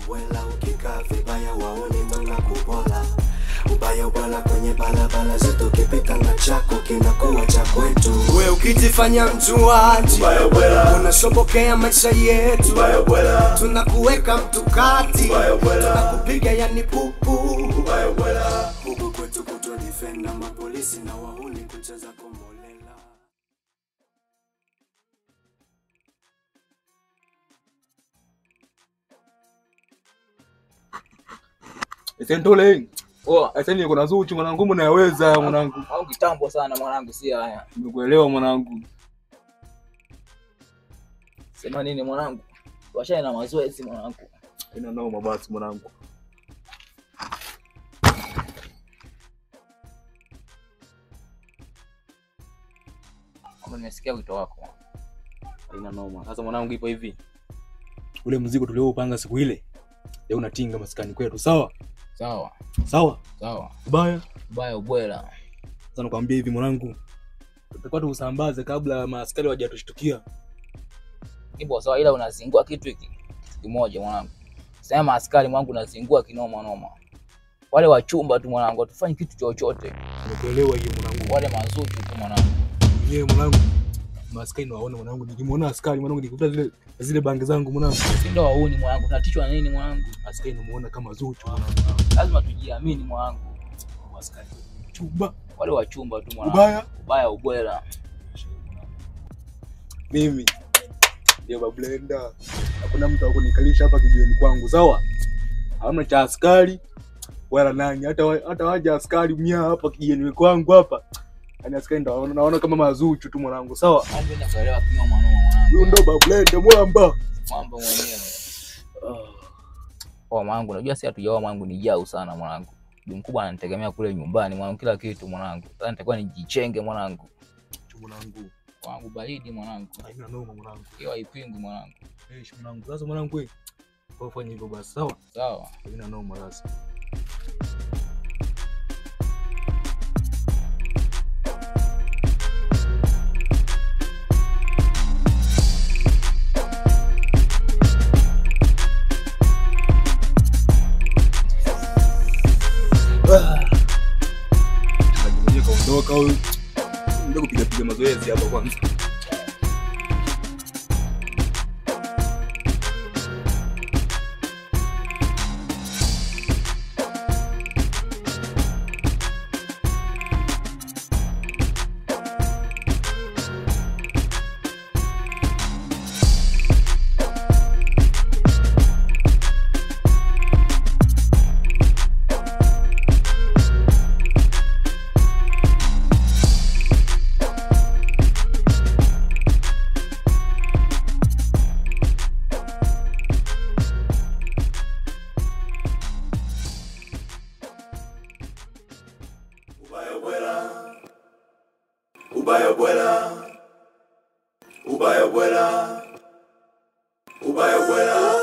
wela ukikaa vibaya waone mpaka kubola. Ubaya ubala kwenye balabala zetu kipita na chako kinakuwa cha kwetu. Wewe ukijifanya mjuaji, ubaya ubala unashobokea maisha yetu. Ubaya ubala tunakuweka mtu kati, ubaya ubala tunakupiga yani pupu. Ubaya ubala huku kwetu kutwa defend na mapolisi na wahuni kucheza kombolela. Esentole. Asante kuna Zuchu mwanangu mnaweza mwanangu. Au kitambo sana mwanangu si haya. Nimekuelewa mwanangu. Sema nini mwanangu? Washana na mazoezi mwanangu. Ina nao mabasi mwanangu. Kama nimesikia wito wako. Ina noma. Sasa mwanangu ipo hivi. Ule mzigo tuliopanga siku ile. Leo unatinga maskani kwetu, sawa? Sawa. Sawa? Sawa. Ubaya Ubwela. Sasa nakwambia hivi mwanangu. Tutakuwa tuusambaze kabla maaskari hawajatushtukia. Ipo sawa, ila unazingua kitu kimoja mwanangu. Sema askari mwanangu unazingua kinoma noma. Wale wachumba tu mwanangu tufanye kitu chochote. Nimekuelewa hiyo mwanangu. Wale mazuchu tu mwanangu. Yeye mwanangu. Maaskari nawaona mwanangu, nikimuona askari mwanangu nikukuta zile bangi zangu mwanangu. Ndio wauni mwanangu, tunatishwa nini mwanangu? Askari namuona kama Zuchu. Lazima tujiamini mwanangu. Askari chumba, wale wachumba tu mwanangu. Ubaya ubwela. Mimi ndio bablenda. Hakuna mtu akunikalisha hapa kijiweni kwangu, sawa? Hamna cha askari wala nani, hata waje askari mia hapa kijiweni kwangu hapa. Ani askari ndio naona kama mazuchu tu mwanangu, sawa? Mambo inakuelewa kinoma mwanangu. Huyo ndo bablenda mwamba. Mambo mwenyewe. Mwanangu unajua si hatujaoa mwanangu ni jau sana mwanangu. Bi mkubwa ananitegemea kule nyumbani mwanangu kila kitu mwanangu. Sasa nitakuwa nijichenge mwanangu. Mwanangu. Wangu baridi mwanangu. Haina noma mwanangu. Kiwa ipingu mwanangu. Mwanangu. Sasa mwanangu wewe. Kwa fanya hivyo basi, sawa? Sawa. Haina noma sasa. Kaondoka huyu. Ndio kupiga mazoezi hapa kwanza. Ubaya ubwela. Ubaya ubwela. Ubaya ubwela.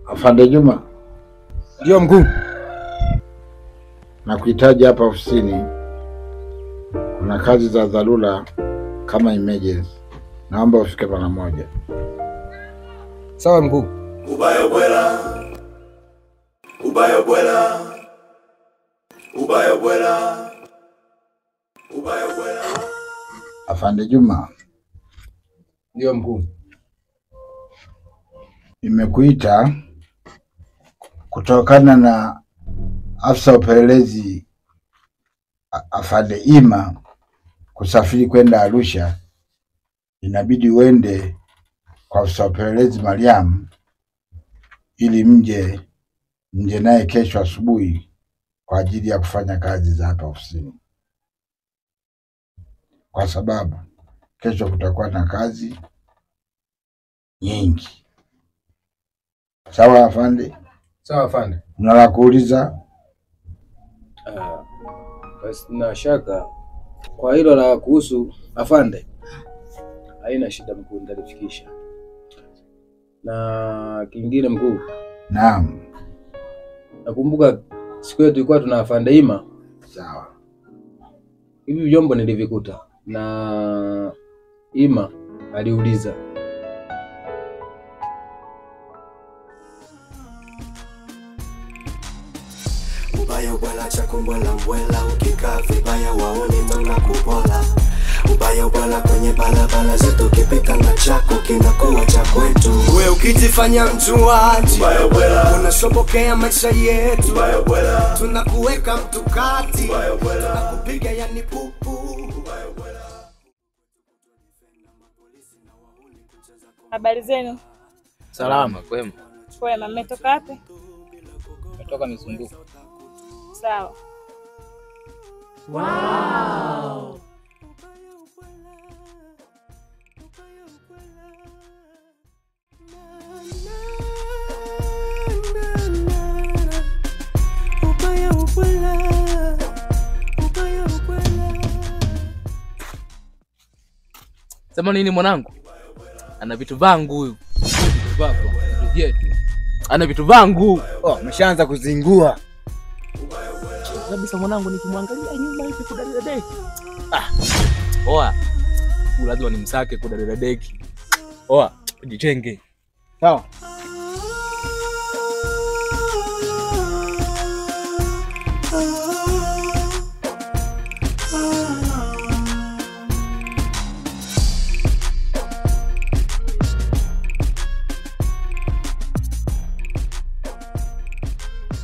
Afande Juma. Ndio mkuu. Nakuhitaji hapa ofisini. Kuna kazi za dharura kama emergency. Naomba ufike mara moja. Sawa mkuu. Ubaya ubwela. Ubaya ubwela. Ubaya ubwela. Ubaya ubwela. Afande Juma. Ndio mkuu. Nimekuita kutokana na afisa upelelezi Afande Ima kusafiri kwenda Arusha. Inabidi uende kwa afisa upelelezi Mariam ili mje naye kesho asubuhi kwa ajili ya kufanya kazi za hapa ofisini, kwa sababu kesho kutakuwa na kazi nyingi. Sawa afande? Sawa afande. Unala kuuliza? Basi na shaka kwa hilo la kuhusu afande. Haina shida mkuu, nitalifikisha. Na kingine mkuu. Naam. Nakumbuka siku yetu tulikuwa tuna afande Ima. Sawa. Hivi vyombo nilivikuta na Ima aliuliza. Ubaya ubwela chakumbwela mbwela, ukikaa vibaya wauni ndo nakubola. Ubaya ubwela kwenye balabala zetu, kipita na chako kinakuwa cha kwetu. We ukijifanya mjuaji, unashobokea maisha yetu. Tunakuweka mtu kati, tunakupiga yani pupu. Habari zenu? Salama, kwema. Kwema, mmetoka wapi? Nimetoka Mizunguko. Sawa. Wow. Sema nini mwanangu? Ana vitu vangu huyu. Vitu vako, vitu vyetu. Ana vitu vangu. Ameshaanza kuzingua. Kabisa mwanangu, nikimwangalia nyuma hivi kudadada deki. Oa. Lazima nimsake kudadada deki. Oa, ujichenge. Sawa.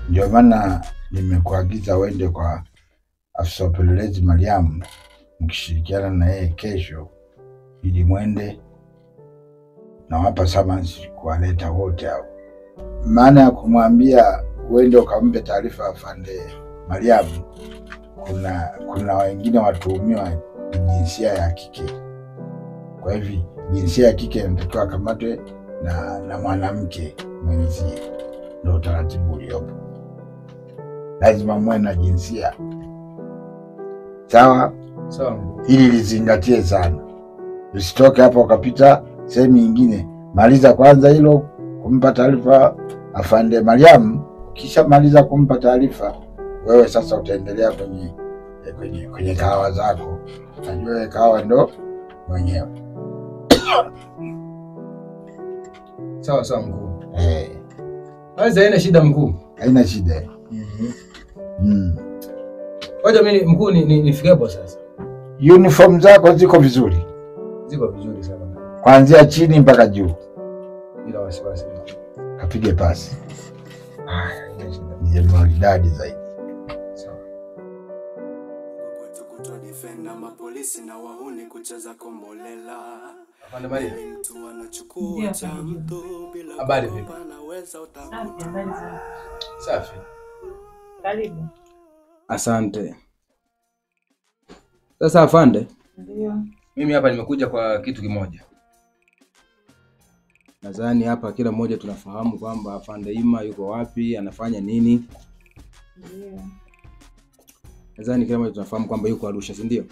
Ndio maana nimekuagiza uende kwa afisa upelelezi Mariam, mkishirikiana na yeye kesho, ili mwende na wapa summons kuwaleta wote hao. Maana ya kumwambia uende ukampe taarifa afande Mariam, kuna wengine watuhumiwa jinsia ya kike. Kwa hivyo jinsia ya kike inatakiwa akamatwe na mwanamke mwenzie. Ndio taratibu uliopo. Lazima muwe na jinsia. Sawa? Sawa. Hili lizingatie sana. Usitoke hapo ukapita sehemu nyingine. Maliza kwanza hilo kumpa taarifa afande Mariam. Kisha maliza kumpa taarifa, wewe sasa utaendelea kwenye kahawa zako. Najua kahawa ndo mwenyewe. Sawa sawa mkuu. Basi haina shida mkuu. Haina shida. Ngoja mimi mkuu nifike hapo sasa. Uniform zako ziko vizuri? Ziko vizuri sana. Kuanzia chini mpaka juu. Bila wasiwasi. Kapige pasi. Ni maridadi zaidi. Sawa. Kwetu kutodefenda mapolisi na wahuni kucheza kombolela. Afande Maria. Mtu anachukua cha mtu bila habari vipi? Safi. Karibu. Asante. Sasa afande. Ndio. Mimi hapa nimekuja kwa kitu kimoja. Nadhani hapa kila mmoja tunafahamu kwamba afande Ima yuko wapi, anafanya nini. Ndio. Nadhani kila mmoja tunafahamu kwamba yuko Arusha, si ndio?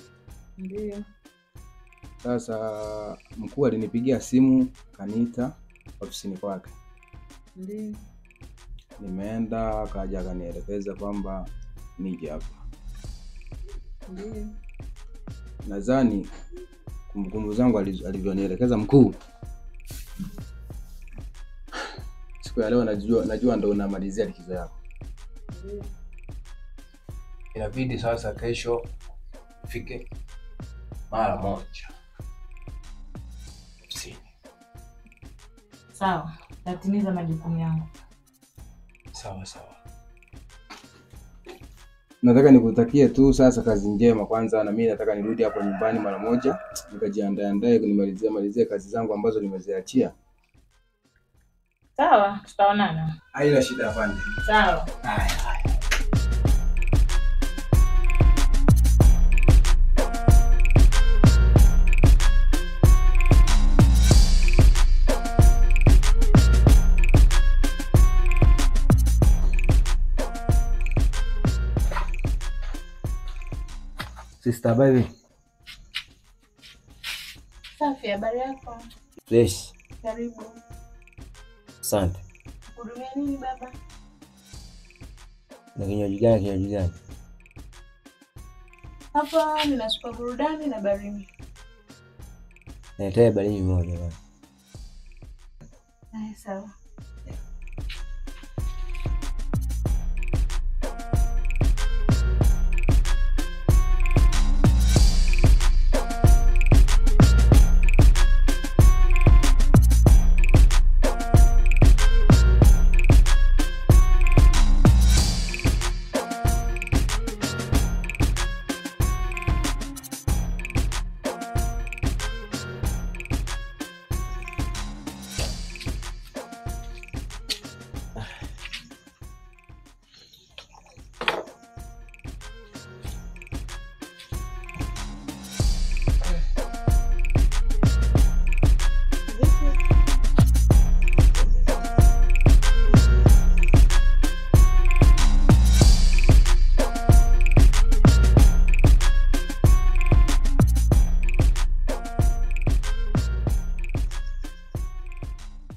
Ndio. Sasa mkuu alinipigia simu kaniita ofisini kwake. Ndio. Nimeenda akaja akanielekeza kwamba nije hapa. Ndio. Nadhani kumbukumbu zangu alivyonielekeza mkuu. Siku ya leo najua ndo unamalizia likizo yako. Ndio. Inabidi sasa kesho fike mara moja. Sawa, natimiza majukumu yangu. Sawa sawa. Nataka nikutakie tu sasa kazi njema kwanza, na mimi nataka nirudi hapo nyumbani mara moja nikajiandae kunimalizia kazi zangu ambazo nimeziachia. Sawa, tutaonana. Haina shida afande. Sawa. Haya. Sister baby. Safi, habari yako? Fresh. Karibu. Asante. Hudumia nini baba? Na kinywaji gani? Hapa nina super burudani na barimi. Nahitaji barimi moja bwana. Haya, sawa.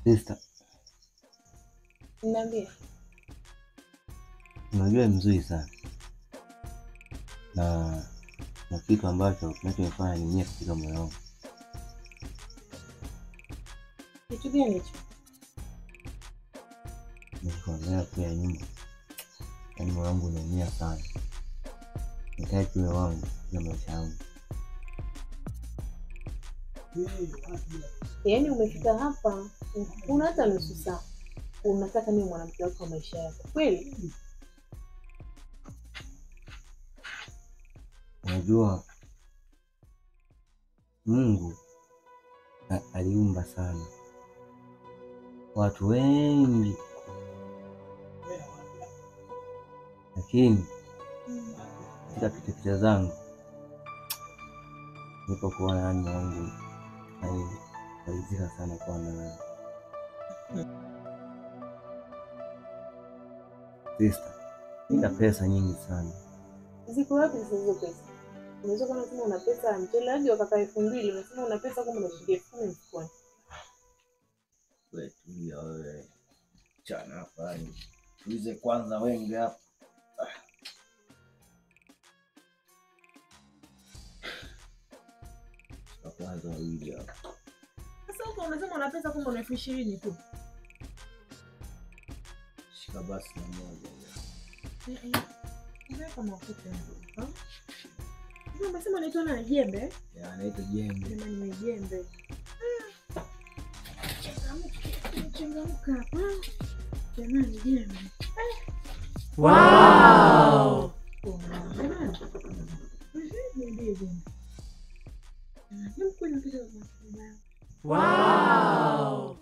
Sister. Niambie. Unajua mzuri sana. Na kitu ambacho kinachonifanya niumie katika moyo wangu. Kitu gani hicho? Nikiangalia kwa nyuma. Yaani moyo wangu unaumia sana. Nitaki wewe wangu na maisha yangu. Yaani umefika hapa, una hata nusu saa. Unataka niwe mwanamke wako wa maisha yako. Kweli? Unajua Mungu aliumba sana watu wengi, lakini katika picha zangu nipo kuona yani wangu alizika sana kwa na sister. Nina pesa nyingi sana. Ziko wapi hizo pesa? Unaweza kama unasema una pesa ya mchele hadi wakaka 2000, unasema una pesa kama una shilingi 10,000 mfukoni. Wewe tulia wewe. Chana hapa. Tuize kwanza wenge hapa. Kwanza wawili hapa. Sasa huko unasema una pesa kama una 20,000 tu. Shika basi na moja. Unaweka mafuta hapo. Ndio umesema unaitwa na jembe? Ya, anaitwa jembe. Jamani ni jembe. Changamka hapa. Jamani jembe. Wow! Wow!